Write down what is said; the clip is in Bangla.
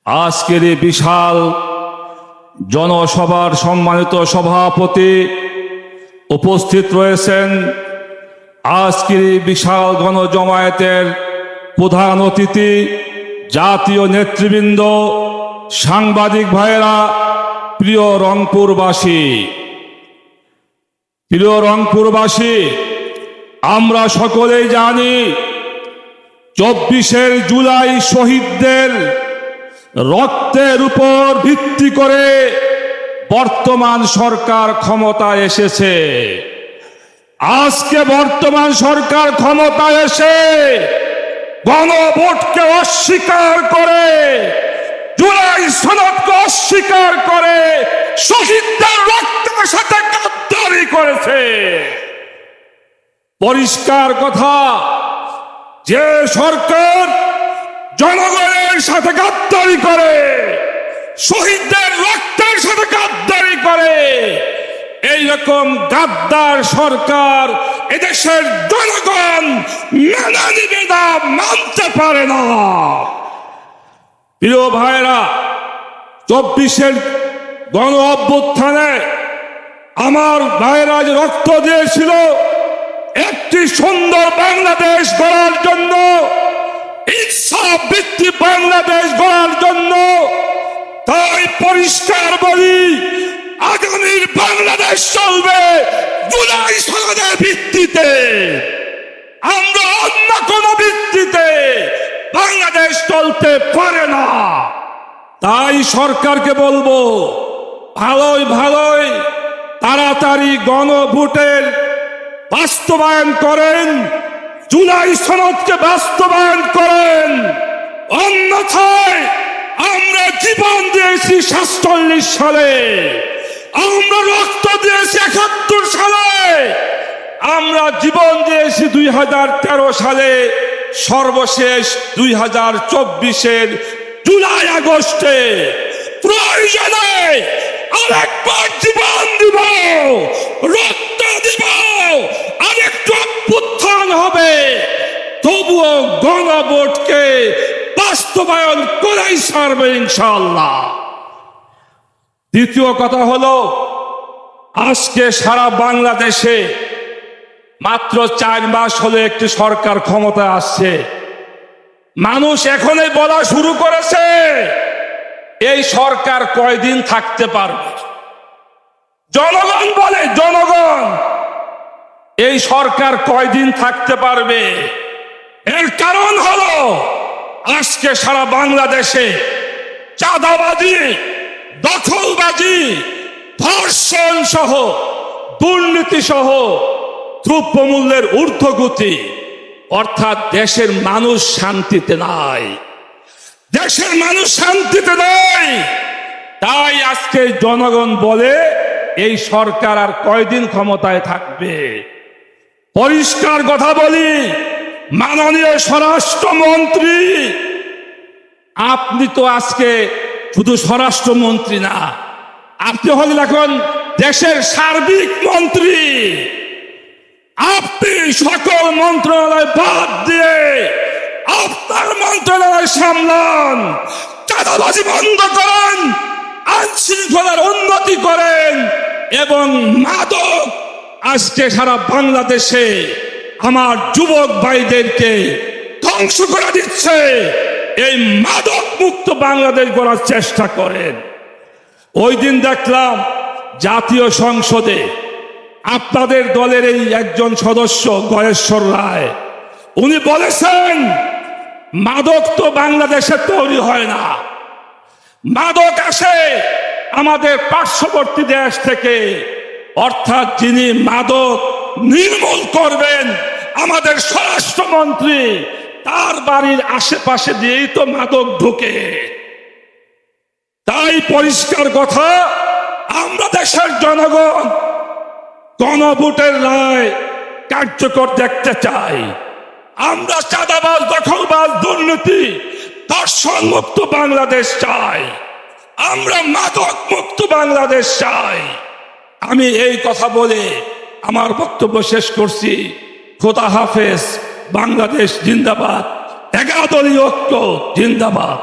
আজকের এই বিশাল জনসভার সম্মানিত সভাপতি উপস্থিত রয়েছেন। আজকের এই বিশাল গণজমায়েতের প্রধান অতিথি, জাতীয় নেতৃবৃন্দ, সাংবাদিক ভাইয়েরা, প্রিয় রংপুরবাসী, আমরা সকলেই জানি 24 জুলাই শহীদদের রক্তের উপর ভিত্তি করে বর্তমান সরকার ক্ষমতায় এসেছে। আজকে বর্তমান সরকার ক্ষমতায় এসে গণভোটকে অস্বীকার করে, জুলাই সনদকে অস্বীকার করে, শহীদদের রক্তের সাথে গাদ্দারি করেছে। পরিষ্কার কথা, যে সরকার জনগণের সাথে গাদ্দারি করে, শহীদদের রক্তের সাথে গাদ্দারি করে, এইরকম গাদ্দার সরকার এদেশের জনগণ মেনে নিবে না, মানতে পারে না। প্রিয় ভাইরা, 24 গণ অভ্যুত্থানে আমার ভাইরা যে রক্ত দিয়েছিল একটি সুন্দর বাংলাদেশ গড়ার জন্য, ইনসাফ ভিত্তিক বাংলাদেশ গড়ার জন্য। তাই পরিষ্কার বলি, আগামীর বাংলাদেশ চলবে জুলাই সনদের ভিত্তিতে। আমরা অন্য কোন ভিত্তিতে বাংলাদেশ চলতে পারে না। তাই সরকারকে বলবো, ভালোই তাড়াতাড়ি গণভোটের বাস্তবায়ন করেন, জুলাই সনদকে বাস্তবায়ন করেন। অন্যথায় আমরা জীবন দিয়েছি 47 সালে, আমরা রক্ত দিয়েছি 71 সালে, আমরা জীবন দিয়েছি 2013 সালে, সর্বশেষ 2024 জুলাই আগস্টে। প্রয়োজনে আরেকবার জীবন দিব, রক্ত দিব, আরেকটু অভ্যুত্থান হবে, তবুও গণভোটকে বাস্তবায়ন করাই সারবে ইনশাআল্লাহ। দ্বিতীয় কথা হলো, আজকে সারা বাংলাদেশে মাত্র 4 মাস হলে একটি সরকার ক্ষমতায় আসছে। মানুষ এখনই বলা শুরু করেছে, এই সরকার কয়দিন থাকতে পারবে। জনগণ বলে, জনগণ এই সরকার কয়দিন থাকতে পারবে। এর কারণ হলো, আজকে সারা বাংলাদেশে চাঁদাবাজি, দখলবাজি, ধর্ষণ সহ, দুর্নীতি সহ দ্রব্যমূল্যের ঊর্ধ্বগতি, অর্থাৎ দেশের মানুষ শান্তিতে নাই, দেশের মানুষ শান্তিতে নাই। তাই আজকে জনগণ বলে, এই সরকার আর কয়দিন ক্ষমতায় থাকবে। পরিষ্কার কথা বলি, মাননীয় স্বরাষ্ট্রমন্ত্রী, আপনি তো আজকে শুধু স্বরাষ্ট্রমন্ত্রী না, আপনি হলেন এখন দেশের সার্বিক মন্ত্রী। আপনি সকল মন্ত্রণালয় বাদ দিয়ে আপনার মন্ত্রণালয় সামলান, চাঁদাবাজি বন্ধ করেন, আইন শৃঙ্খলার উন্নতি করেন, এবং মাদক আজকে সারা বাংলাদেশে আমার যুবক ভাইদেরকে ধ্বংস করে দিচ্ছে, এই মাদক মুক্ত বাংলাদেশ গড়ার চেষ্টা করেন। ওই দিন দেখলাম জাতীয় সংসদে আপনাদের দলের এই একজন সদস্য গয়েশ্বর রায়, উনি বলেছেন, মাদক তো বাংলাদেশে তৈরি হয় না, মাদক আসে আমাদের পার্শ্ববর্তী দেশ থেকে। অর্থাৎ যিনি মাদক নির্মূল করবেন, আমাদের স্বরাষ্ট্রমন্ত্রী, তার বাড়ির আশেপাশে দিয়েই তো মাদক ঢুকে। তাই পরিষ্কার কথা, আমরা দেশের জনগণ গণভোটের রায় কার্যকর দেখতে চাই। আমরা চাঁদাবাজ, দখলবাজ, দুর্নীতি, ধর্ষণ মুক্ত বাংলাদেশ চাই, আমরা মাদক মুক্ত বাংলাদেশ চাই। আমি এই কথা বলে আমার বক্তব্য শেষ করছি। খোদা হাফেজ। বাংলাদেশ জিন্দাবাদ। 11 দলীয় ঐক্য জিন্দাবাদ।